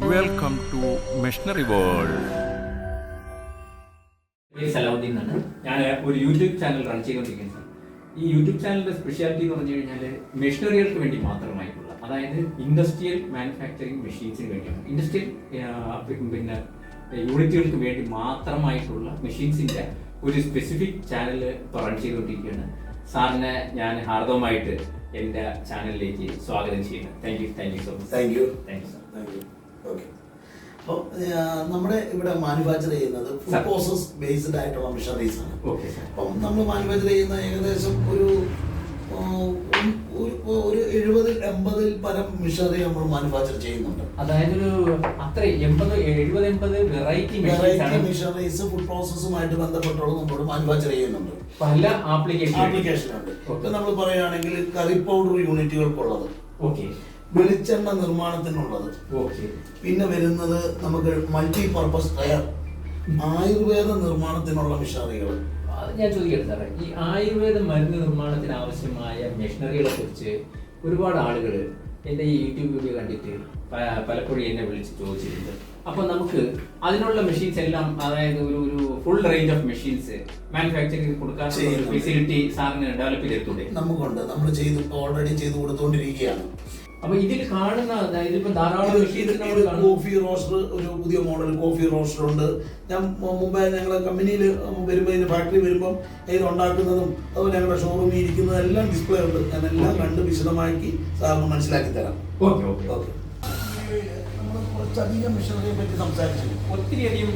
Welcome to Machinery World. Salahuddin എന്നാണ്. ഞാൻ ഒരു യൂട്യൂബ് ചാനൽ റൺ ചെയ്തുകൊണ്ടിരിക്കുന്നത്. ഈ യൂട്യൂബ് ചാനലിന്റെ സ്പെഷ്യാലിറ്റി എന്ന് പറഞ്ഞു കഴിഞ്ഞാൽ മെഷീനറികൾക്ക് വേണ്ടി മാത്രമായിട്ടുള്ള, അതായത് ഇൻഡസ്ട്രിയൽ മാനുഫാക്ചറിങ് മെഷീൻസിന് വേണ്ടിയാണ്. ഇൻഡസ്ട്രിയൽ പിന്നെ യൂണിറ്റുകൾക്ക് വേണ്ടി മാത്രമായിട്ടുള്ള മെഷീൻസിന്റെ ഒരു സ്പെസിഫിക് ചാനൽ റൺ ചെയ്തുകൊണ്ടിരിക്കുകയാണ്. സാറിനെ ഞാൻ ഹാർദവമായിട്ട് എൻ്റെ ചാനലിലേക്ക് സ്വാഗതം ചെയ്യുന്നു. Thank you so much. Thank you sir. Okay. അപ്പോൾ നമ്മുടെ ഇവിടെ മാനുഫാക്ചർ ചെയ്യുന്നത് ഫുഡ് പ്രോസസ് ബേസ്ഡ് ആയിട്ടുള്ള മെഷീനറീസ് ആണ്. അപ്പം നമ്മൾ മാനുഫാക്ചർ ചെയ്യുന്ന ഏകദേശം ഒരു 70-80 പരം മെഷീനറി നമ്മൾ മാനുഫാക്ചർ ചെയ്യുന്നുണ്ട്. അതായത് ഒരു അത്ര 80 വെറൈറ്റി മെഷീനറീസ് ഫുഡ് പ്രോസസ്സുമായിട്ട് ബന്ധപ്പെട്ടുള്ള നമ്മളോട് മാനുഫാക്ചർ ചെയ്യുന്നുണ്ട്. പല ആപ്ലിക്കേഷൻ ഉണ്ട്. ഇപ്പൊ നമ്മൾ പറയുകയാണെങ്കിൽ കറി പൗഡർ യൂണിറ്റുകൾക്കുള്ളത്, വെളിച്ചെണ്ണ നിർമ്മാണത്തിനുള്ളത്, പിന്നെ വരുന്നത് നമുക്ക് മൾട്ടി പർപ്പസ് ടയർ, ആയുർവേദ നിർമ്മാണത്തിനുള്ള മെഷീനറികൾ. ഞാൻ ചോദിക്കട്ടെ സാറേ, ഈ ആയുർവേദ മരുന്ന് നിർമ്മാണത്തിന് ആവശ്യമായ മെഷീനറികളെ കുറിച്ച് ഒരുപാട് ആളുകൾ എൻ്റെ ഈ യൂട്യൂബ് വീഡിയോ കണ്ടിട്ട് പലപ്പോഴും എന്നെ വിളിച്ച് ചോദിച്ചിട്ടുണ്ട്. അപ്പൊ നമുക്ക് അതിനുള്ള മെഷീൻസ് എല്ലാം, അതായത് ഒരു full range of machines manufacturing കൊടുക്കാനുള്ള ഫെസിലിറ്റി സാറിന് ഡെവലപ്പ് ചെയ്തെടുത്തൂടെ? നമുക്കുണ്ട്, നമ്മൾ ഓൾറെഡി ചെയ്തു കൊടുത്തുകൊണ്ടിരിക്കുകയാണ്. അപ്പൊ ഇതിൽ കാണുന്ന ധാരാളം കോഫി റോസ്റ്റർ, ഒരു പുതിയ മോഡൽ കോഫി റോസ്റ്റർ ഉണ്ട്. ഞാൻ മുമ്പേ ഞങ്ങളെ കമ്പനിയിൽ വരുമ്പോൾ ഇതിന്റെ ഫാക്ടറി വരുമ്പോൾ ഇത് ഉണ്ടാക്കുന്നതും അതുപോലെ ഞങ്ങളുടെ ഷോറൂമിൽ ഇരിക്കുന്നതും എല്ലാം ഡിസ്പ്ലേ ഉണ്ട്. ഞാൻ എല്ലാം കണ്ട് വിശദമാക്കി സാറിന് മനസ്സിലാക്കി തരാം. ഓക്കെ. നമ്മൾ കുറച്ചധികം മെഷീനറിയെ പറ്റി സംസാരിച്ചു. ഒത്തിരിയധികം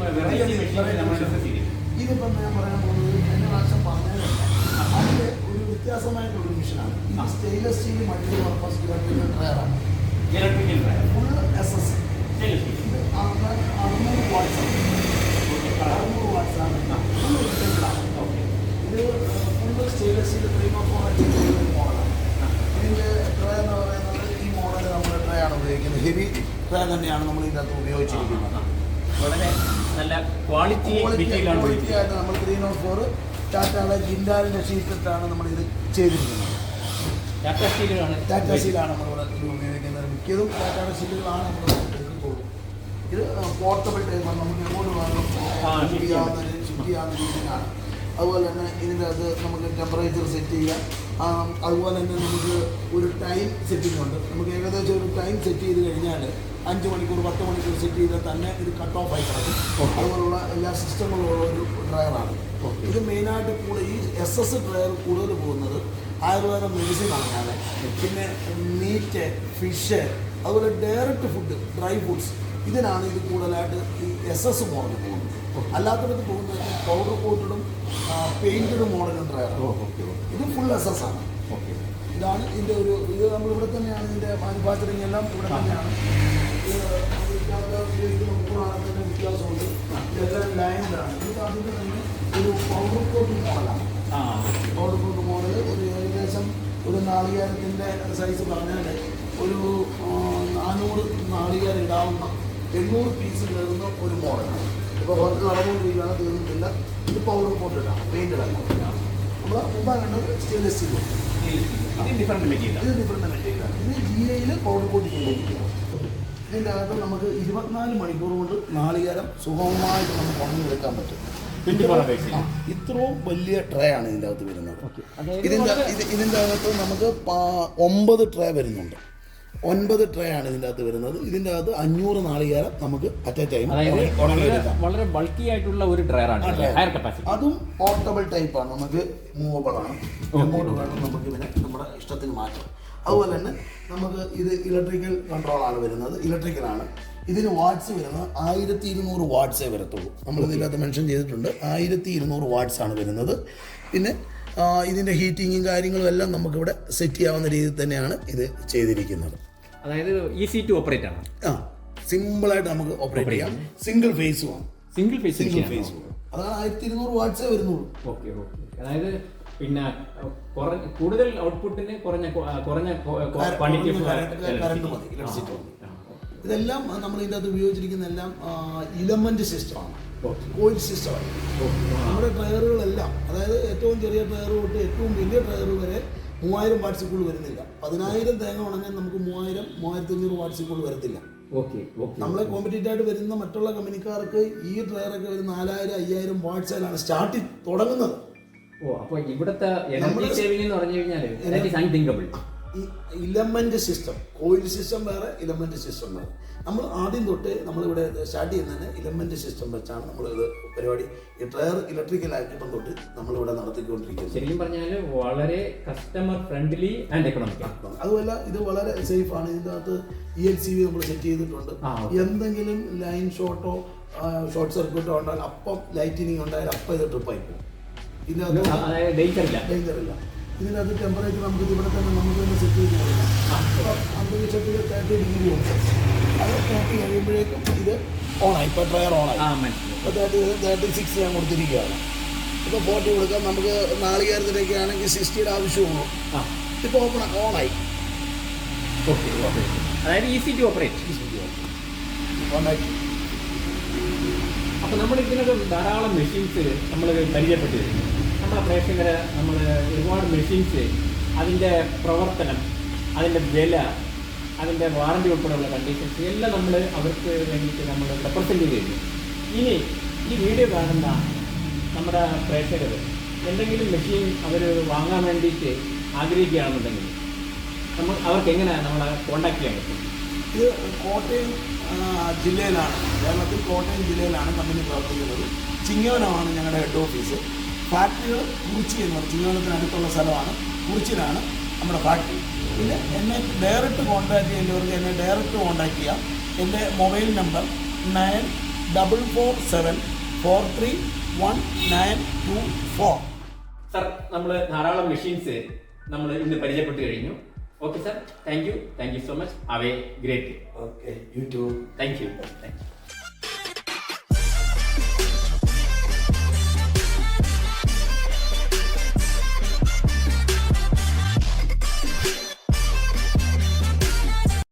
ഇതിപ്പം ഞാൻ പറയാൻ പോകുന്നത് കഴിഞ്ഞ പ്രാവശ്യം പറഞ്ഞതല്ല, അതിന്റെ ഒരു വ്യത്യാസമായിട്ടുള്ള മെഷീനാണ്. ഇത് stainless steel multi purpose electrical ഡ്രയറാണ്. Full SS. ഇത് 600 വാട്ട്സാണ്. 600 വാട്ട്സാണ്. ഫുൾ റിട്ടേൺഡാണ്. ഇത് ഫുൾ സ്റ്റെയിൻലെസ് സ്റ്റീൽ 304 മോഡലാണ്. ഇതിൻ്റെ ട്രേ എന്ന് പറയുന്നത് ഈ മോഡൽ നമ്മൾ ട്രേ ആണ് ഉപയോഗിക്കുന്നത്. ഹെവി ട്രേ തന്നെയാണ് നമ്മൾ ഇതിനകത്ത് ഉപയോഗിച്ചിരിക്കുന്നത്. വളരെ നല്ല ക്വാളിറ്റി ആയിട്ട് നമ്മൾ 304 ടാറ്റയുടെ ജിൻഡാലിൻ്റെ ഷീറ്റിട്ടാണ് നമ്മളിത് ചെയ്തിരിക്കുന്നത്. ടാറ്റ സ്റ്റീലാണ് നമ്മളിവിടെ ഇത് ഉപയോഗിക്കുന്നത്. മിക്കതും ടാറ്റയുടെ സ്റ്റീലുകളാണ് നമ്മൾ എടുക്കുള്ളൂ. ഇത് പോർട്ടബിൾ ടൈപ്പാണ്, നമുക്ക് എങ്ങോട്ട് വേണം ഷിഫ്റ്റ് ചെയ്യാവുന്ന രീതിയിലാണ്. അതുപോലെ തന്നെ ഇതിൻ്റെ അകത്ത് നമുക്ക് ടെമ്പറേച്ചർ സെറ്റ് ചെയ്യാം. അതുപോലെ തന്നെ നമുക്ക് ഒരു ടൈം സെറ്റിംഗ് ഉണ്ട്. നമുക്ക് ഏകദേശം ഒരു ടൈം സെറ്റ് ചെയ്ത് കഴിഞ്ഞാൽ 5 മണിക്കൂർ 10 മണിക്കൂർ സെറ്റ് ചെയ്താൽ തന്നെ ഇത് കട്ട് ഓഫ് ആയി കിടക്കും. അതുപോലുള്ള എല്ലാ സിസ്റ്റങ്ങളുള്ള ഒരു ഡ്രയറാണ്. ഇത് മെയിനായിട്ട് കൂടെ ഈ SS ഡ്രയർ കൂടുതൽ പോകുന്നത് ആയുർവേദ മെഡിസിനാണ്. ഞാൻ പിന്നെ മീറ്റ്, ഫിഷ്, അതുപോലെ ഡയറക്റ്റ് ഫുഡ്, ഡ്രൈ ഫുഡ്സ്, ഇതിനാണ് ഇത് കൂടുതലായിട്ട് ഈ SS മോഡൽ പോകുന്നത്. അല്ലാത്തടത്ത് പോകുന്നത് പൗഡർ കോട്ടഡും പെയിൻറ്റഡ് മോഡലും ഡ്രയറാണ്. ഇത് ഫുൾ SS ആണ്. ഇതാണ് ഇതിൻ്റെ ഇത് നമ്മളിവിടെ തന്നെയാണ് ഇതിൻ്റെ മാനുഫാക്ചറിങ് എല്ലാം ഇവിടെ തന്നെയാണ്. ഉപയോഗിക്കുന്ന വ്യത്യാസമുണ്ട്. ഇതെല്ലാം ലൈൻഡാണ്. ഇത് അതിൻ്റെ തന്നെ ഒരു പൗഡർ കോട്ട് മോഡലാണ്. പൗഡർ കോട്ട് മോഡൽ ഒരു ഏകദേശം ഒരു നാളികേരത്തിൻ്റെ സൈസ് പറഞ്ഞാൽ ഒരു 400 നാളികേരം ഇടാവുന്ന 800 പീസ് കയറുന്ന ഒരു മോഡലാണ്. ഇപ്പോൾ പുറത്ത് നടന്നുകൊണ്ടിരിക്കുകയാണ്, തീർന്നിട്ടില്ല. ഇത് പൗഡർ കോട്ടിലാണ്, പെയിൻറ്റഡ് അല്ല. നമ്മൾ മുമ്പ് കണ്ടത് സ്റ്റെയിൻലെസ് സ്റ്റീൽ. ഇത് ഡിഫറെൻറ്റ് മെറ്റീരിയലാണ്. ഇത് GIയിൽ പൗഡർ കോട്ട് ചെയ്തിരിക്കുകയാണ്. ഇതിൻ്റെ അകത്ത് നമുക്ക് 24 മണിക്കൂർ കൊണ്ട് നാളികേരം സുഗമമായിട്ട് നമുക്ക് ഉണങ്ങിയെടുക്കാൻ പറ്റും. ഇത്രയും വലിയ ട്രേ ആണ് ഇതിൻ്റെ അകത്ത് വരുന്നത്. ഇതിൻ്റെ അകത്ത് നമുക്ക് 9 ട്രേ വരുന്നുണ്ട്. 9 ട്രേ ആണ് ഇതിൻ്റെ അകത്ത് വരുന്നത്. ഇതിൻ്റെ അകത്ത് 500 നാളികേരം നമുക്ക് അറ്റ് എ ടൈം വളരെ ബൾക്കി ആയിട്ടുള്ള ഒരു ഡ്രയറാണ്. അതും പോർട്ടബിൾ ടൈപ്പാണ്, നമുക്ക് മൂവബിൾ ആണ്. എങ്ങോട്ട് വേണം നമുക്ക് ഇതിനെ നമ്മുടെ ഇഷ്ടത്തിന് മാറ്റാം. അതുപോലെ തന്നെ നമുക്ക് ഇത് ഇലക്ട്രിക്കൽ കൺട്രോളാണ് വരുന്നത്. ഇലക്ട്രിക്കലാണ്. ഇതിന് വാട്ട്സ് വരുന്നത് 1200 വാട്ട്സേ വരത്തുള്ളൂ. നമ്മൾ ഇതിനകത്ത് മെൻഷൻ ചെയ്തിട്ടുണ്ട്. 1200 വാട്ട്സ് ആണ് വരുന്നത്. പിന്നെ ഇതിൻ്റെ ഹീറ്റിങ്ങും കാര്യങ്ങളും എല്ലാം നമുക്കിവിടെ സെറ്റ് ചെയ്യാവുന്ന രീതിയിൽ തന്നെയാണ് ഇത് ചെയ്തിരിക്കുന്നത്. അതായത് ഈസി ടു ഓപ്പറേറ്റ് ആണ്. സിമ്പിളായിട്ട് നമുക്ക് ഓപ്പറേറ്റ് ചെയ്യാം. സിംഗിൾ ഫേസുമാണ്. സിംഗിൾ ഫേസ് അതാണ് 1200 വാട്ട്സേ വരുന്നുള്ളൂ. ഓക്കെ. അതായത് പിന്നെ കൂടുതൽ ഔട്ട്പുട്ടിന് കുറഞ്ഞ ക്വാണ്ടിറ്റി കറണ്ട് മതി, ഇലക്ട്രിസിറ്റി മതി. ഇതെല്ലാം നമ്മൾ ഇതിൻ്റെ അകത്ത് ഉപയോഗിച്ചിരിക്കുന്ന എല്ലാം ഇലമെന്റ് സിസ്റ്റമാണ്, കോയിൽ സിസ്റ്റമാണ്. നമ്മുടെ ടയറുകളെല്ലാം, അതായത് ഏറ്റവും ചെറിയ ടയർ തൊട്ട് ഏറ്റവും വലിയ ടയർ വരെ 3000 വാട്ട്സിൽ കൂടുതൽ വരുന്നില്ല. 10,000 തേങ്ങ ഉണങ്ങാൻ നമുക്ക് 3000-3500 വാട്ട്സിൽ കൂടുതൽ വരത്തില്ല. Okay okay. നമ്മളെ കോമ്പറ്റീറ്റ് ആയിട്ട് വരുന്ന മറ്റുള്ള കമ്പനിക്കാർക്ക് ഈ ഡ്രയറൊക്കെ ഒരു 4000-5000 വാട്ട്സിലാണ് സ്റ്റാർട്ട് തുടങ്ങുന്നത്. ഓ, അപ്പോൾ ഇവിടുത്തെ എനർജി സേവിംഗ് എന്ന് പറഞ്ഞു കഴിഞ്ഞാൽ ദാറ്റ് ഈസ് അൺതിങ്കബിൾ. ഈ ഇലമെന്റ് സിസ്റ്റം, കോയിൽ സിസ്റ്റം വേറെ, ഇലമെന്റ് സിസ്റ്റം വേറെ. നമ്മൾ ആദ്യം തൊട്ട് നമ്മളിവിടെ സ്റ്റാർട്ട് ചെയ്യുന്നതിന് ഇലമെന്റ് സിസ്റ്റം വെച്ചാണ് നമ്മളിത് പരിപാടി. ഈ ഡ്രയർ ഇലക്ട്രിക്കൽ ആക്കിയപ്പം തൊട്ട് നമ്മളിവിടെ നടത്തിക്കൊണ്ടിരിക്കുന്നത്. ശരിക്കും പറഞ്ഞാൽ വളരെ കസ്റ്റമർ ഫ്രണ്ട്ലി ആൻഡ് എക്കണോമിക്. അതുമല്ല ഇത് വളരെ സേഫ് ആണ്. ഇതിൻ്റെ അകത്ത് ELCV നമ്മൾ സെറ്റ് ചെയ്തിട്ടുണ്ട്. എന്തെങ്കിലും ലൈൻ ഷോർട്ടോ ഷോർട്ട് സർക്യൂട്ടോ ഉണ്ടായാൽ അപ്പം ലൈറ്റിനിങ് ഉണ്ടായാൽ അപ്പം ഇത് ട്രിപ്പായി പോകും. ഇതിനകത്ത് ഡേഞ്ചറില്ല. ഇതിനകത്ത് ടെമ്പറേച്ചർ നമുക്ക് ഇവിടെ തന്നെ നമുക്ക് തന്നെ സെറ്റ് ചെയ്ത് കൊടുക്കാം. അപ്പോൾ അന്തരീക്ഷത്തിൽ 30 ഡിഗ്രി ഉണ്ട്. അത് 30 കഴിയുമ്പോഴേക്കും ഇത് ഓണായി. ഇപ്പോൾ ഡ്രയർ ഓണായി. ഇപ്പോൾ 36 ഞാൻ കൊടുത്തിരിക്കുകയാണ്. ഇപ്പോൾ 40 കൊടുക്കാം. നമുക്ക് നാളികേരത്തിലേക്ക് ആണെങ്കിൽ 60യുടെ ആവശ്യമുള്ളൂ. ഇപ്പോൾ ഓണായി. Okay okay. അതായത് ഈസി ടു ഓപ്പറേറ്റ്. ഓണാക്കി. അപ്പോൾ നമ്മൾ ഇതിനൊക്കെ ധാരാളം മെഷീൻസ് നമ്മൾ പരിചയപ്പെട്ടിരുന്നു. നമ്മളെ പ്രേക്ഷകരെ നമ്മൾ ഒരുപാട് മെഷീൻസ്, അതിൻ്റെ പ്രവർത്തനം, അതിൻ്റെ വില, അതിൻ്റെ വാറണ്ടി ഉൾപ്പെടെയുള്ള കണ്ടീഷൻസ് എല്ലാം നമ്മൾ അവർക്ക് വേണ്ടിയിട്ട് നമ്മൾ റെപ്രസെൻറ്റ് ചെയ്തു. ഇനി ഈ വീഡിയോ കാണുന്ന നമ്മുടെ പ്രേക്ഷകർ എന്തെങ്കിലും മെഷീൻ അവർ വാങ്ങാൻ വേണ്ടിയിട്ട് ആഗ്രഹിക്കുകയാണെന്നുണ്ടെങ്കിൽ അവർക്ക് എങ്ങനെയാണ് നമ്മളെ കോൺടാക്ട് ചെയ്യാൻ പറ്റും? ഇത് കോട്ടയം ജില്ലയിലാണ്, കേരളത്തിൽ കോട്ടയം ജില്ലയിലാണ് കമ്പനി പ്രവർത്തിക്കുന്നത്. ചിങ്ങവനമാണ് ഞങ്ങളുടെ ഹെഡ് ഓഫീസ്. ഫാക്ടറികൾ കുറിച്ചി എന്ന് പറയും, ചിങ്ങവനത്തിനടുത്തുള്ള സ്ഥലമാണ്. കുറിച്ചിലാണ് നമ്മുടെ ഫാക്ടറി. പിന്നെ എന്നെ ഡയറക്റ്റ് കോൺടാക്ട് ചെയ്യുന്നവർക്ക് എന്നെ ഡയറക്റ്റ് കോൺടാക്ട് ചെയ്യാം. എൻ്റെ മൊബൈൽ നമ്പർ 9447431924. സർ, നമ്മൾ ധാരാളം മെഷീൻസ് നമ്മൾ ഇന്ന് പരിചയപ്പെട്ട് കഴിഞ്ഞു. Okay sir, thank you so much. Have a great day. Okay, you too. Thank U.